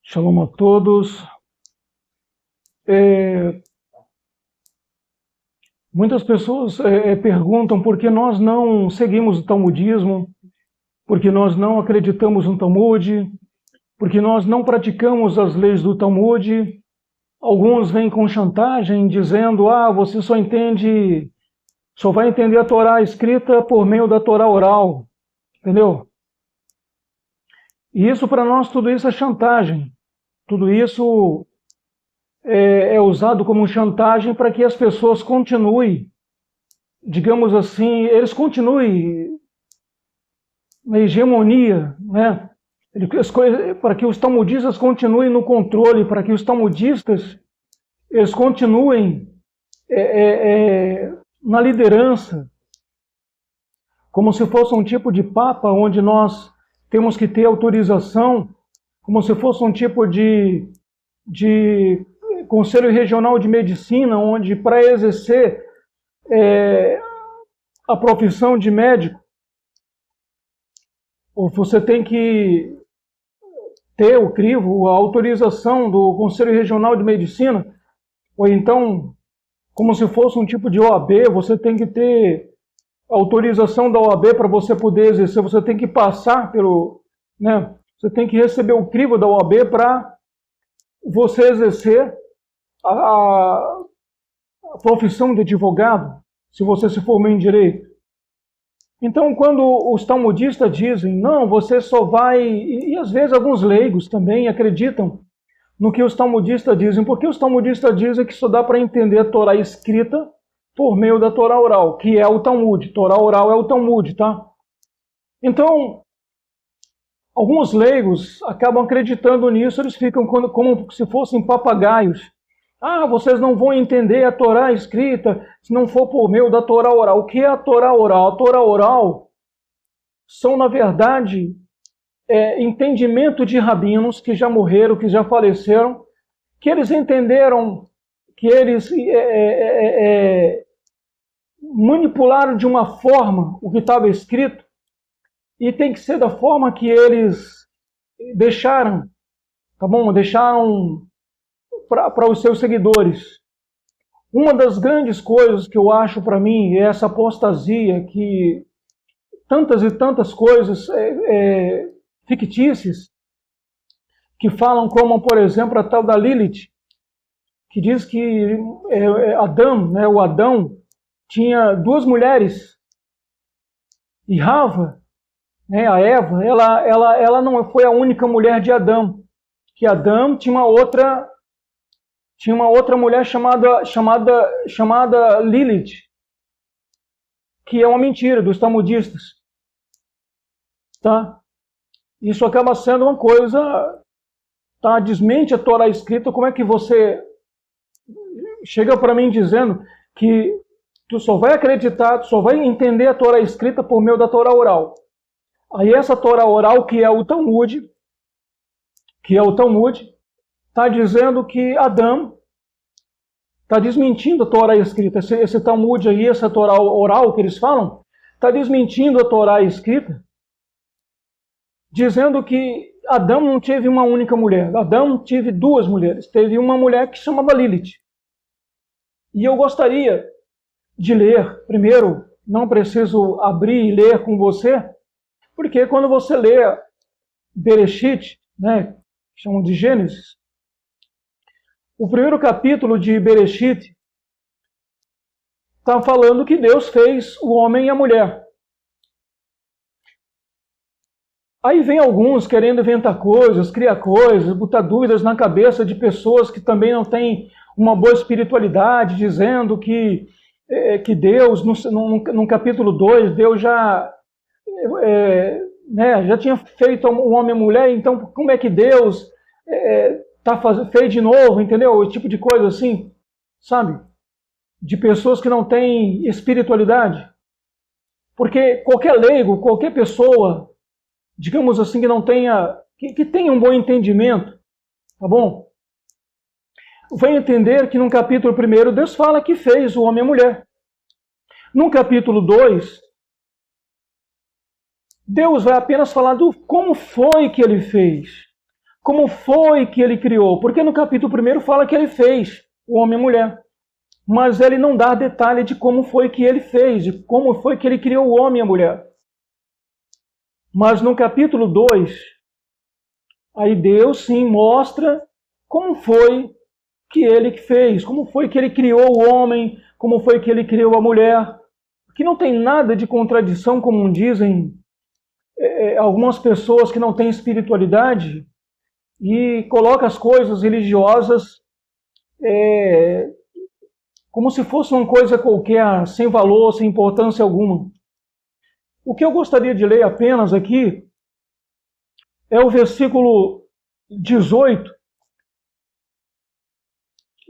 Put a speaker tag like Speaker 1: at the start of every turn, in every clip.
Speaker 1: Shalom a todos. Muitas pessoas perguntam por que nós não seguimos o talmudismo, por que nós não acreditamos no Talmud, por que nós não praticamos as leis do Talmud. Alguns vêm com chantagem dizendo, você só vai entender a Torá escrita por meio da Torá oral, entendeu? E isso para nós, tudo isso é chantagem. Tudo isso é usado como chantagem para que as pessoas continuem, digamos assim, eles continuem na hegemonia, né? Para que os talmudistas continuem no controle, para que os talmudistas eles continuem na liderança, como se fosse um tipo de papa onde nós temos que ter autorização, como se fosse um tipo de Conselho Regional de Medicina, onde para exercer a profissão de médico, você tem que ter o crivo, a autorização do Conselho Regional de Medicina, ou então, como se fosse um tipo de OAB, você tem que ter autorização da OAB para você poder exercer, você tem que passar pelo, né? Você tem que receber o crivo da OAB para você exercer a profissão de advogado, se você se formou em direito. Então, quando os talmudistas dizem, não, você só vai... E às vezes alguns leigos também acreditam no que os talmudistas dizem, porque os talmudistas dizem que só dá para entender a Torá escrita por meio da Torá oral, que é o Talmud. Torá oral é o Talmud, tá? Então, alguns leigos acabam acreditando nisso, eles ficam como se fossem papagaios. Vocês não vão entender a Torá escrita se não for por meio da Torá oral. O que é a Torá oral? A Torá oral são, na verdade, entendimento de rabinos que já morreram, que já faleceram, que eles entenderam, que eles manipularam de uma forma o que estava escrito, e tem que ser da forma que eles deixaram, tá bom? Deixaram para os seus seguidores. Uma das grandes coisas que eu acho para mim é essa apostasia, que tantas e tantas coisas fictícias que falam, como por exemplo a tal da Lilith, que diz que Adão, né, o Adão tinha duas mulheres, e Rava, né, a Eva, ela não foi a única mulher de Adão, que Adão tinha uma outra mulher chamada Lilith, que é uma mentira dos talmudistas, tá? Isso acaba sendo uma coisa, tá? Desmente a Torá escrita. Como é que você chega para mim dizendo que tu só vai acreditar, tu só vai entender a Torá escrita por meio da Torá oral? Aí essa Torá oral, que é o Talmud, está dizendo que Adão está desmentindo a Torá escrita. Esse Talmud aí, essa Torá oral que eles falam, está desmentindo a Torá escrita, dizendo que Adão não teve uma única mulher. Adão teve duas mulheres. Teve uma mulher que se chamava Lilith. E eu gostaria de ler, primeiro, não preciso abrir e ler com você, porque quando você lê Bereshit, né, chamam de Gênesis, o primeiro capítulo de Bereshit está falando que Deus fez o homem e a mulher. Aí vem alguns querendo inventar coisas, criar coisas, botar dúvidas na cabeça de pessoas que também não têm uma boa espiritualidade, dizendo que Deus, no capítulo 2, Deus já tinha feito o homem e a mulher, então como é que Deus fez de novo, entendeu? Esse tipo de coisa assim, sabe? De pessoas que não têm espiritualidade. Porque qualquer leigo, qualquer pessoa, digamos assim, que não tenha, que tenha um bom entendimento, tá bom? Vai entender que no capítulo 1 Deus fala que fez o homem e a mulher. No capítulo 2, Deus vai apenas falar do como foi que ele fez. como foi que ele criou. Porque no capítulo 1 fala que ele fez o homem e a mulher. Mas ele não dá detalhe de como foi que ele fez, de como foi que ele criou o homem e a mulher. Mas no capítulo 2, aí Deus sim mostra como foi que ele fez, como foi que ele criou o homem, como foi que ele criou a mulher. Que não tem nada de contradição, como dizem algumas pessoas que não têm espiritualidade e colocam as coisas religiosas como se fosse uma coisa qualquer, sem valor, sem importância alguma. O que eu gostaria de ler apenas aqui é o versículo 18.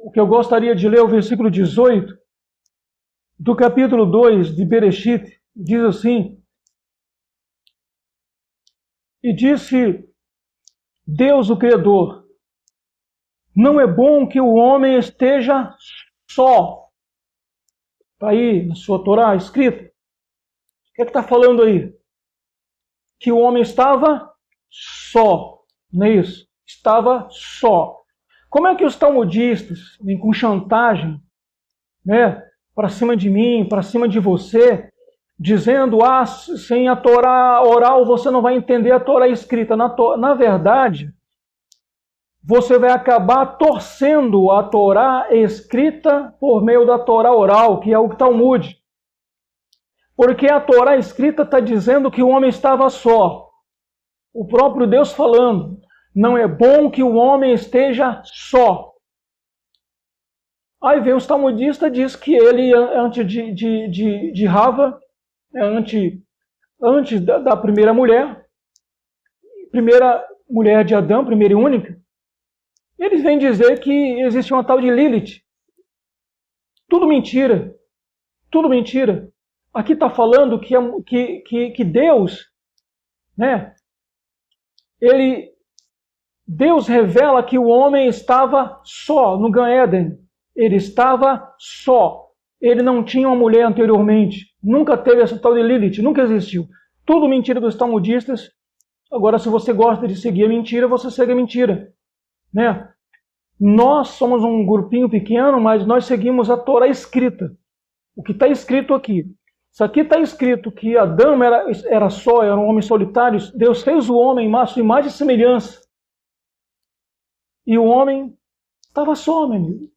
Speaker 1: O que eu gostaria de ler é o versículo 18 do capítulo 2 de Bereshit. Diz assim: E disse Deus, o Criador, não é bom que o homem esteja só. Está aí na sua Torá escrito. O que está falando aí? Que o homem estava só. Não é isso? Estava só. Como é que os talmudistas vêm com chantagem, né, para cima de mim, para cima de você, dizendo, sem a Torá oral você não vai entender a Torá escrita. Na verdade, você vai acabar torcendo a Torá escrita por meio da Torá oral, que é o Talmud. Porque a Torá escrita está dizendo que o homem estava só. O próprio Deus falando, não é bom que o homem esteja só. Aí vem os talmudistas e diz que ele, antes de Rava, antes da primeira mulher de Adão, primeira e única, eles vêm dizer que existe uma tal de Lilith. Tudo mentira. Tudo mentira. Aqui está falando que Deus, né? Deus revela que o homem estava só no Gan Eden. Ele estava só. Ele não tinha uma mulher anteriormente. Nunca teve essa tal de Lilith. Nunca existiu. Tudo mentira dos talmudistas. Agora, se você gosta de seguir a mentira, você segue a mentira. Né? Nós somos um grupinho pequeno, mas nós seguimos a Torá escrita. O que está escrito aqui. Se aqui está escrito que Adão era só, era um homem solitário, Deus fez o homem em sua imagem e semelhança. E o homem estava só, meu amigo.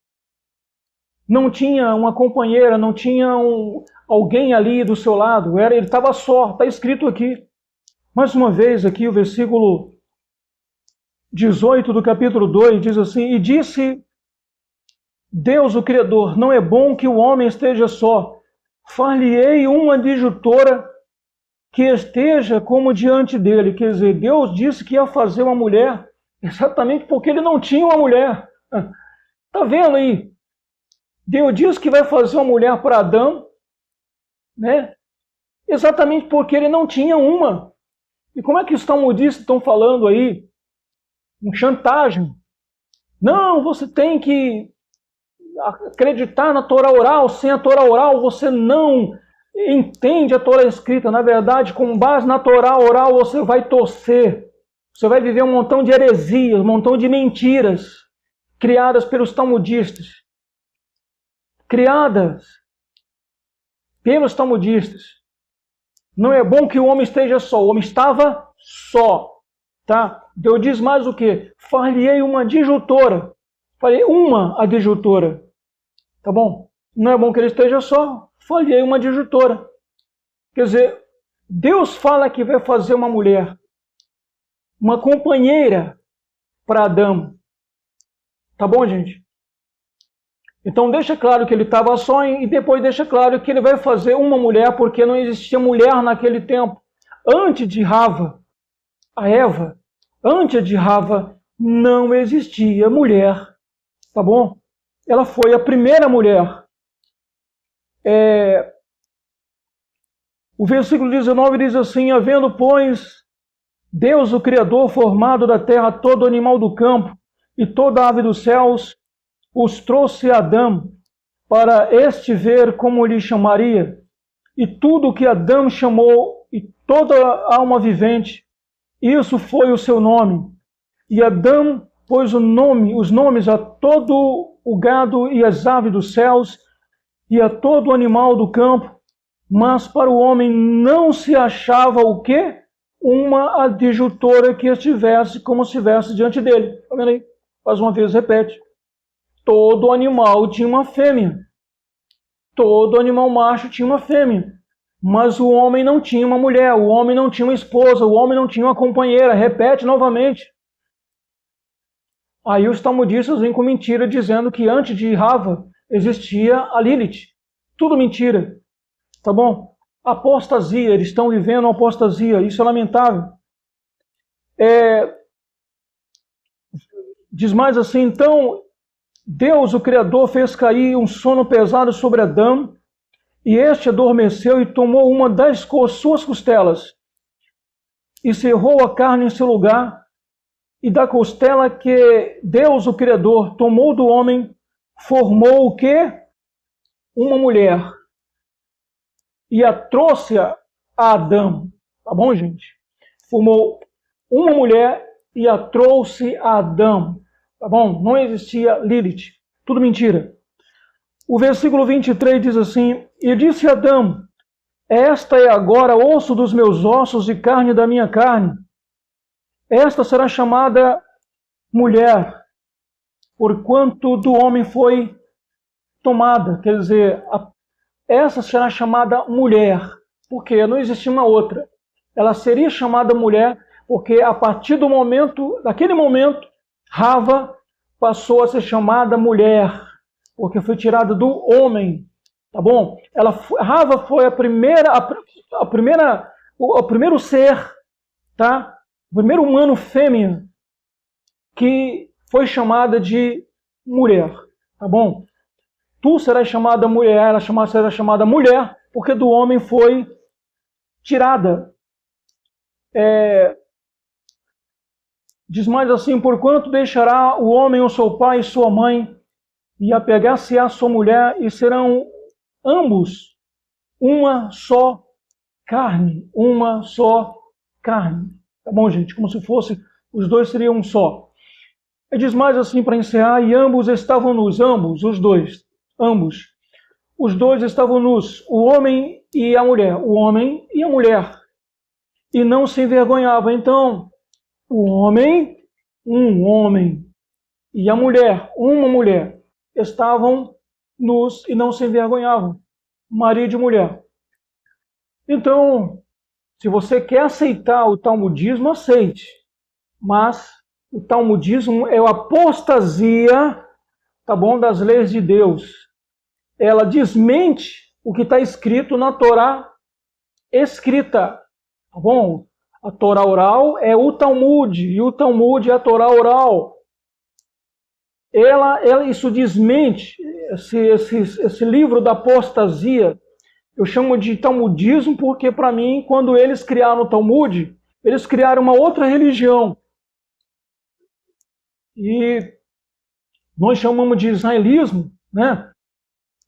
Speaker 1: Não tinha uma companheira, não tinha alguém ali do seu lado. Ele estava só, está escrito aqui. Mais uma vez aqui o versículo 18 do capítulo 2 diz assim: E disse Deus, o Criador, não é bom que o homem esteja só. Far-lhe-ei uma adjutora que esteja como diante dele. Quer dizer, Deus disse que ia fazer uma mulher exatamente porque ele não tinha uma mulher. Está vendo aí? Deus diz que vai fazer uma mulher para Adão, né? Exatamente porque ele não tinha uma. E como é que os talmudistas estão falando aí? Com chantagem. Não, você tem que acreditar na Torá oral. Sem a Torá oral você não entende a Torá escrita. Na verdade, com base na Torá oral você vai torcer. Você vai viver um montão de heresias, um montão de mentiras criadas pelos talmudistas. Criadas pelos talmudistas. Não é bom que o homem esteja só. O homem estava só. Tá? Deus diz mais o quê? Far-lhe-ei uma adjutora. Falei uma adjutora. Tá bom? Não é bom que ele esteja só. Far-lhe-ei uma adjutora. Quer dizer, Deus fala que vai fazer uma mulher, uma companheira para Adão. Tá bom, gente? Então deixa claro que ele estava só e depois deixa claro que ele vai fazer uma mulher porque não existia mulher naquele tempo. Antes de Rava, a Eva, antes de Rava, não existia mulher. Tá bom? Ela foi a primeira mulher. O versículo 19 diz assim: havendo, pois, Deus, o Criador, formado da terra todo animal do campo e toda ave dos céus, os trouxe a Adão para este ver como lhe chamaria. E tudo que Adão chamou, e toda alma vivente, isso foi o seu nome. E Adão pôs os nomes a todo o gado e as aves dos céus e a todo animal do campo, mas para o homem não se achava o quê? Uma adjutora que estivesse como se estivesse diante dele. Está vendo aí? Mais uma vez, repete. Todo animal tinha uma fêmea. Todo animal macho tinha uma fêmea. Mas o homem não tinha uma mulher, o homem não tinha uma esposa, o homem não tinha uma companheira. Repete novamente. Aí os talmudistas vêm com mentira dizendo que antes de Rava existia a Lilith. Tudo mentira. Tá bom? Apostasia, eles estão vivendo apostasia, isso é lamentável. Diz mais assim, então, Deus, o Criador, fez cair um sono pesado sobre Adão, e este adormeceu e tomou uma das suas costelas, e cerrou a carne em seu lugar, e da costela que Deus, o Criador, tomou do homem, formou o quê? Uma mulher. E a trouxe a Adão. Tá bom, gente? Formou uma mulher e a trouxe a Adão. Tá bom? Não existia Lilith. Tudo mentira. O versículo 23 diz assim, e disse Adão, esta é agora osso dos meus ossos e carne da minha carne. Esta será chamada mulher, porquanto do homem foi tomada. Quer dizer, essa será chamada mulher, porque não existia uma outra. Ela seria chamada mulher, porque a partir daquele momento, Rava passou a ser chamada mulher, porque foi tirada do homem, tá bom? Rava foi o primeiro ser, tá? O primeiro humano fêmea que foi chamada de mulher, tá bom? Tu serás chamada mulher, ela será chamada mulher, porque do homem foi tirada. Diz mais assim, porquanto deixará o homem o seu pai e sua mãe, e apegar-se à sua mulher, e serão ambos uma só carne. Uma só carne. Tá bom, gente? Como se fosse, os dois seriam um só. E diz mais assim para encerrar, e ambos estavam nus, os dois. Ambos. Os dois estavam nus, o homem e a mulher. O homem e a mulher. E não se envergonhavam. Então, o homem, um homem, e a mulher, uma mulher, estavam nus e não se envergonhavam. Marido e mulher. Então, se você quer aceitar o talmudismo, aceite. Mas o talmudismo é a apostasia, tá bom, das leis de Deus. Ela desmente o que está escrito na Torá escrita, tá bom? A Torá oral é o Talmud, e o Talmud é a Torá oral. Isso desmente, esse livro da apostasia, eu chamo de talmudismo porque, para mim, quando eles criaram o Talmud, eles criaram uma outra religião. E nós chamamos de israelismo, né?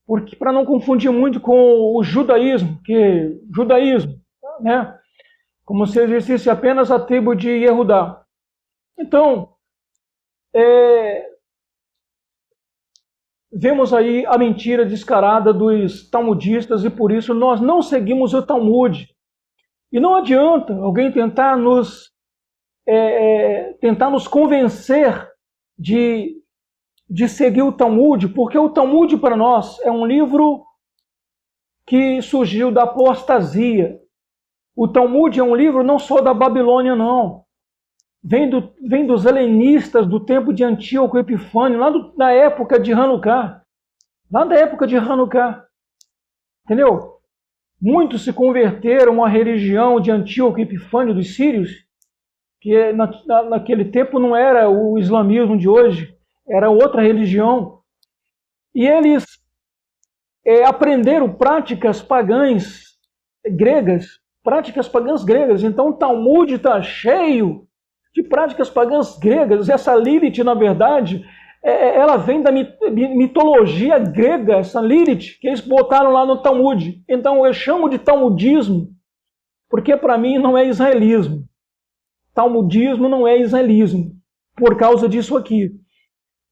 Speaker 1: Porque para não confundir muito com o judaísmo, né? Como se existisse apenas a tribo de Yehudá. Então, vemos aí a mentira descarada dos talmudistas e por isso nós não seguimos o Talmud. E não adianta alguém tentar nos convencer de seguir o Talmud, porque o Talmud para nós é um livro que surgiu da apostasia. O Talmud é um livro não só da Babilônia, não. Vem dos helenistas do tempo de Antíoco Epifânio, lá da época de Hanukkah. Lá da época de Hanukkah. Entendeu? Muitos se converteram à religião de Antíoco Epifânio dos sírios, que naquele tempo não era o islamismo de hoje, era outra religião. E eles aprenderam práticas pagãs gregas. Então o Talmud está cheio de práticas pagãs gregas. Essa Lilith, na verdade, ela vem da mitologia grega, essa Lilith, que eles botaram lá no Talmud. Então eu chamo de talmudismo, porque para mim não é israelismo. Talmudismo não é israelismo. por causa disso aqui.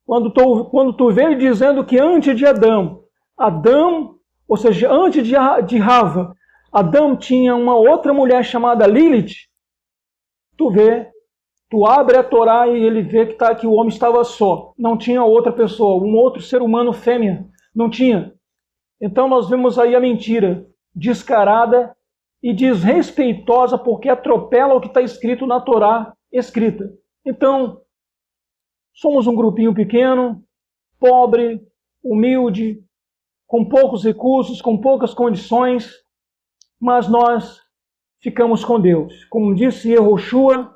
Speaker 1: Quando tu vê dizendo que antes de Adão, ou seja, antes de Rava, Adão tinha uma outra mulher chamada Lilith, tu abre a Torá e ele vê que o homem estava só, não tinha outra pessoa, um outro ser humano fêmea, não tinha. Então nós vemos aí a mentira descarada e desrespeitosa, porque atropela o que está escrito na Torá escrita. Então, somos um grupinho pequeno, pobre, humilde, com poucos recursos, com poucas condições, mas nós ficamos com Deus. Como disse Yehoshua,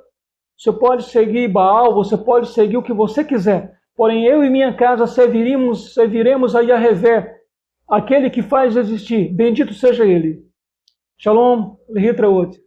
Speaker 1: você pode seguir Baal, você pode seguir o que você quiser, porém eu e minha casa serviremos a Yahvé, aquele que faz existir. Bendito seja ele. Shalom, Lehitraot.